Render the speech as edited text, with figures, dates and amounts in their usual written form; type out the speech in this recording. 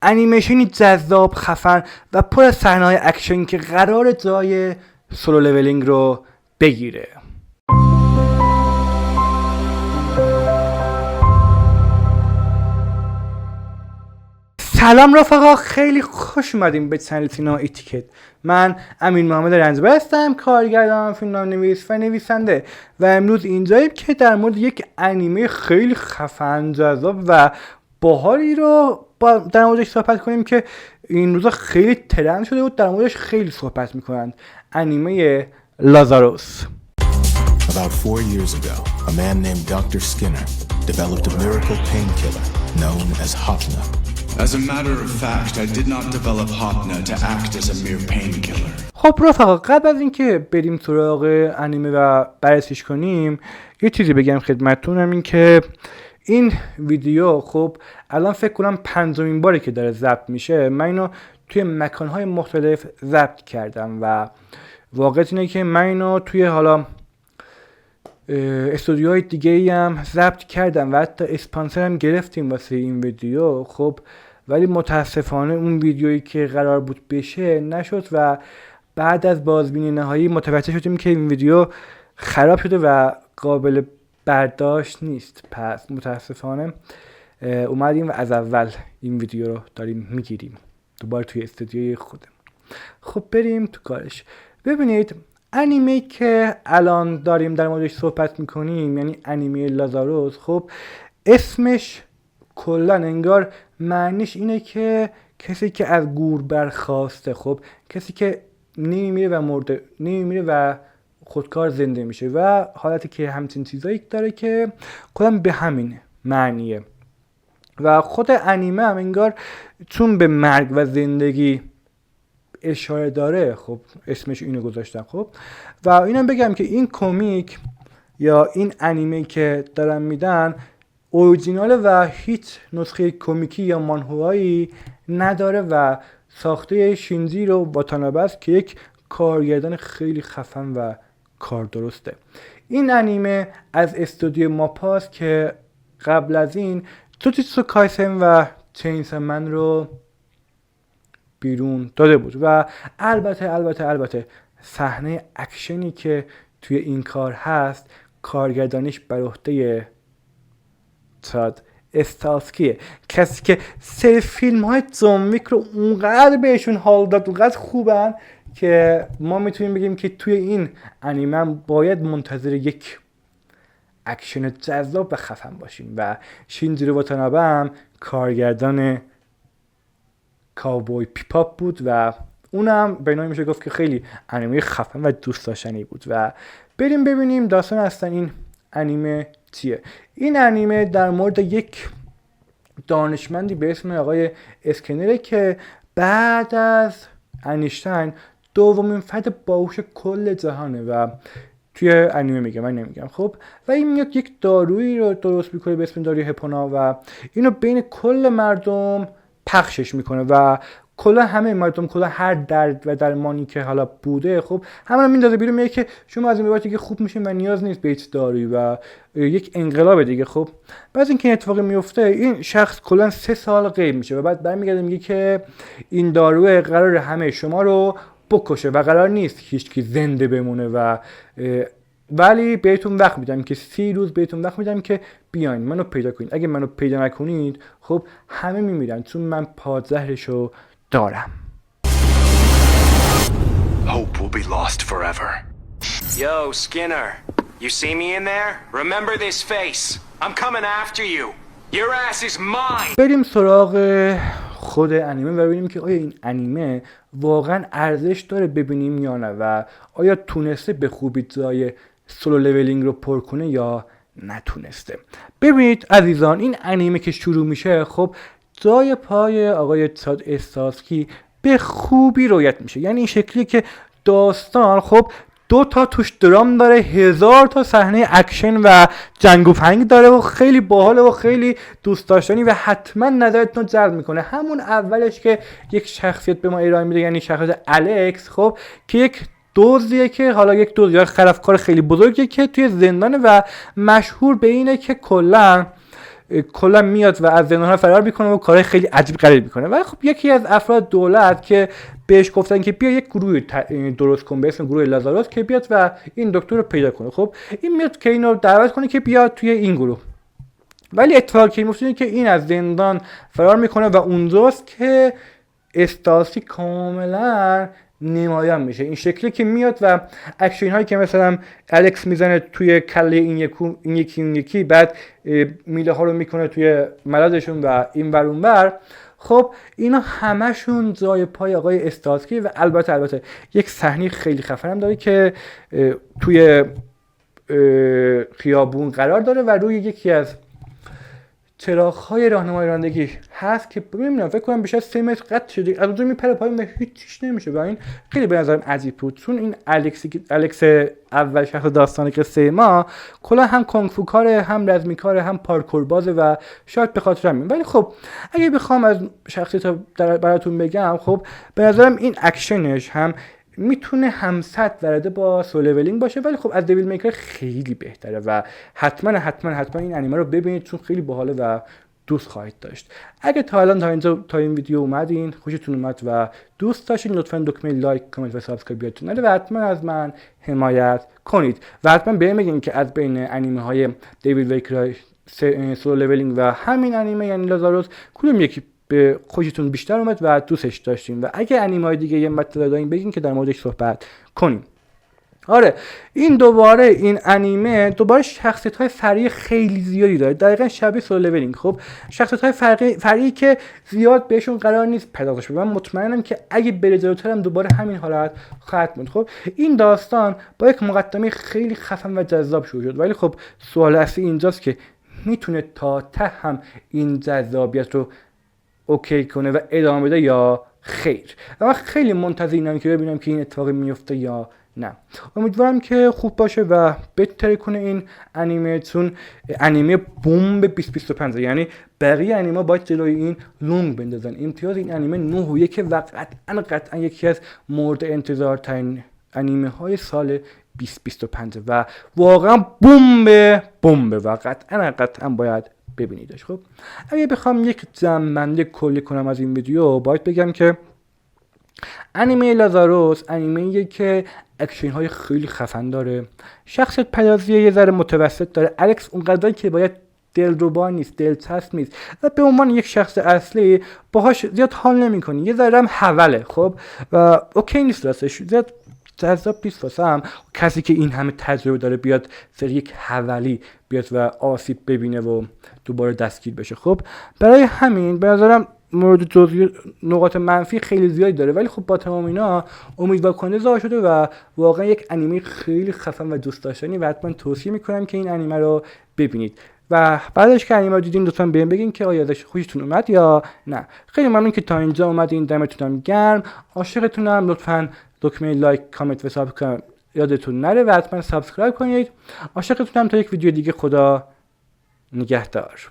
انیمیشنی جذاب، خفن و پر از صحنه‌های اکشن که قرار جای سولو لولینگ رو بگیره. سلام رفقا، خیلی خوش اومدیم به چنل سینما ایتیکت. من امین محمد رنجبر هستم، کارگردان، فیلمنامه‌نویس و نویسنده و امروز اینجاییم که در مورد یک انیمه خیلی خفن، جذاب و باحالی رو در موردش صحبت کنیم که این روزا خیلی ترند شده بود، در موردش خیلی صحبت میکنند. انیمه لازاروس. About 4 years ago, a man named Dr. Skinner developed a miracle painkiller known as Hopna. As a matter of fact, I did not develop Hopna to act as a mere painkiller. خب رفقا، قبل از اینکه بریم سراغ انیمه و بررسیش کنیم یه چیزی بگم خدمتتون، این که این ویدیو خب الان فکر کنم 5مین باره که داره ضبط میشه. من اینو توی مکانهای مختلف ضبط کردم و واقعیت اینه که من اینو توی حالا استودیوهای دیگه ای هم ضبط کردم و حتی اسپانسر هم گرفتیم واسه این ویدیو. خب ولی متاسفانه اون ویدیویی که قرار بود بشه نشد و بعد از بازبینی نهایی متوجه شدیم که این ویدیو خراب شده و قابل برداشت نیست. پس متاسفانه اومدیم و از اول این ویدیو رو داریم میگیریم دوباره توی استودیوی خودم. خب بریم تو کارش. ببینید انیمه که الان داریم در موردش صحبت میکنیم یعنی انیمه لازاروس، خب اسمش کلا انگار معنیش اینه که کسی که از گور برخاسته، خب کسی که نمیمیره و مرده، نمیمیره و خودکار زنده میشه و حالتی که همچین چیزایی داره که کلا به همین معنیه. و خود انیمه هم انگار چون به مرگ و زندگی اشاره داره خب اسمش اینو گذاشتم. خب و اینم بگم که این کمیک یا این انیمه که دارن میدن اورجینال و هیچ نسخه کمیکی یا مانهوایی نداره و ساخته شینجیرو واتانابه است که یک کارگردان خیلی خفن و کار درسته. این انیمه از استودیو ماپاست که قبل از این جوجوتسو کایسن و چینسو من رو بیرون داده بود و البته صحنه اکشنی که توی این کار هست کارگردانیش بر عهده تاد استالسکیه، کسی که سری فیلم های جان ویک رو اونقدر بهشون حال داد، اونقدر خوبن که ما میتونیم بگیم که توی این انیمه باید منتظر یک اکشن جذاب و خفن باشیم. و شینجیرو واتانابه هم کارگردان کاوبوی پیپاپ بود و اونم به نوعی میشه گفت که خیلی انیمه خفن و دوست داشتنی بود. و بریم ببینیم داستان اصلا این انیمه چیه. این انیمه در مورد یک دانشمندی به اسم آقای اسکنره که بعد از انیشتین دومین فرد باهوش کل جهانه و توی انیمه میگه، من نمیگم. خب و این میاد یک دارویی رو درست میکنه به اسم داروی هپونا و اینو بین کل مردم پخشش میکنه و کلا همه مردم، کلا هر درد و درمانی که حالا بوده خب همه رو میندازه بیرون، میگه که شما از این به بعد دیگه خوب میشین و نیاز نیست به هیچ دارویی و یک انقلاب دیگه. خب بعد اینکه این اتفاق میفته این شخص کلا 3 سال غیب میشه و بعد برمیگرده میگه که این دارو قرار همه شما رو بکشه و قرار نیست هیچکی زنده بمونه و ولی بهتون وقت میدم که 30 روز بهتون وقت میدم که بیاین منو پیدا کنید. اگه منو پیدا نکنید خب همه میمیرن چون من پادزهرشو دارم. Hope will be lost forever. Yo, Skinner. You see me in there? Remember this face. I'm coming after you. Your ass is mine. بریم سراغ خود انیمه و ببینیم که آیا این انیمه واقعا ارزش داره ببینیم یا نه و آیا تونسته به خوبی جای سولو لولینگ رو پر کنه یا نتونسته. ببینید عزیزان، این انیمه که شروع میشه خب جای پای آقای تاد استالسکی به خوبی رویت میشه. یعنی این شکلیه که داستان خب 2 تا توش درام داره، 1000 تا صحنه اکشن و جنگ و پنگ داره و خیلی باحاله و خیلی دوست داشتنی و حتما نظرتون رو جلب میکنه. همون اولش که یک شخصیت به ما ارائه میده، یعنی شخصیت الکس خب که یک دزدیه که حالا یک دزد یا خلافکار خیلی بزرگیه که توی زندانه و مشهور به اینه که کلا کلا میاد و از زندان‌ها فرار میکنه و کارهای خیلی عجیب غریب میکنه. ولی خب یکی از افراد دولت که بهش گفتن که بیا یک گروه درست کن به اسم گروه لازاروس که بیاد و این دکتر رو پیدا کنه. خب این میاد که اینو دعوت کنه که بیاد توی این گروه. ولی اتفاقی که میفته که این از زندان فرار میکنه و اونجاست که استالسکی کاملا نمایان میشه. این شکلی که میاد و اکشن هایی که مثلا الکس میزنه توی کله این یکی بعد میله ها رو میکنه توی ملازشون و این ور اون ور، خب اینا همشون جای پای آقای استالسکی. و البته یک صحنه خیلی خفن هم داره که توی خیابون قرار داره و روی یکی از چراغ‌های راهنمای رانندگی هست که نمیدونم فکر کنم بیشتر 3 متر قد شده، از اونجا میپره پایین و هیچ نمیشه. و این خیلی به نظرم عجیب بود، چون این الکس اول شخص داستان قصه ما کلا هم کونگ فو کاره، هم رزمی کاره، هم پارکور بازه و شاید به خاطر همین. ولی خب اگه بخوام از شخصیت براتون بگم، خب به نظرم این اکشنش هم میتونه همسط ورده با سولو لولینگ باشه، ولی خب از دیویل میکر خیلی بهتره و حتما این انیمه رو ببینید چون خیلی باحاله و دوست خواهید داشت. اگه تا الان تا این ویدیو اومدین، خوشتون اومد و دوست داشتین، لطفاً دکمه لایک، کامنت و سابسکرایب یادتون نره و حتما از من حمایت کنید و حتما بهم بگین که از بین انیمه های دیویل میکر سولو لولینگ و همین انیمه یعنی لازاروس کدوم یکی به خوشتون بیشتر اومد و دوستش داشتین، و اگه انیمه‌های دیگه یه مطلب دارین بگین که در موردش صحبت کنیم. آره این انیمه دوباره شخصیت‌های فرعی خیلی زیادی داره، دقیقاً شبیه سولو لولینگ. خب شخصیت‌های فرعی که زیاد بهشون قرار نیست پرداخته بشه. من مطمئنم که اگه بره جلوتر هم دوباره همین حالت خواهد بود. خب این داستان با یک مقدمه خیلی خفن و جذاب شروع شد، ولی خب سوال اصلی اینجاست که میتونه تا ته هم این جذابیت رو اوکی کنه و ادامه بده یا خیر. و من خیلی منتظرم که ببینم که این اتفاق میفته یا نه. امیدوارم که خوب باشه و بهتر کنه این انیمه، چون انیمه بمب 2025، یعنی بقیه انیمه باید جلوی این لونگ بندازن. امتیاز این انیمه 9.1 و قطعا یکی از مورد انتظار ترین انیمه های سال 2025 و واقعا بمب و قطعا باید ببینیدش. خب اگه بخوام یک جمع‌بندی کلی کنم از این ویدیو، باید بگم که انیمه لازاروس انیمه‌ایه که اکشن های خیلی خفن داره، شخصیت پردازی یه ذره متوسط داره، الکس اونقدر که باید دلربا نیست، دلچسب نیست و به عنوان یک شخص اصلی باهاش زیاد حال نمی‌کنی، یه ذره هم حوله. خب و اوکی نیست راستش، زیاد جذاب نیست واسم کسی که این همه تجربه داره بیاد سر یک حولی بیاد و آسیب ببینه و دوباره دستگیر بشه. خب برای همین به نظرم مورد جزئی نقاط منفی خیلی زیادی داره، ولی خب با تمام اینا امیدوار کننده ظاهر شده و واقعا یک انیمه خیلی خفن و دوست داشتنی و حتما توصیه میکنم که این انیمه رو ببینید و بعدش که انیمه رو دیدین لطفا بهم بگین که آیا ازش خوشتون اومد یا نه. خیلی ممنون که تا اینجا اومدین، دمتونم گرم، عاشقتونم. لطفا دکمه لایک، کامنت و سابسکرایب یادتون نره و حتما سابسکرایب کنید. عاشقتونم. تا یک ویدیو دیگه، خدا نگهدار.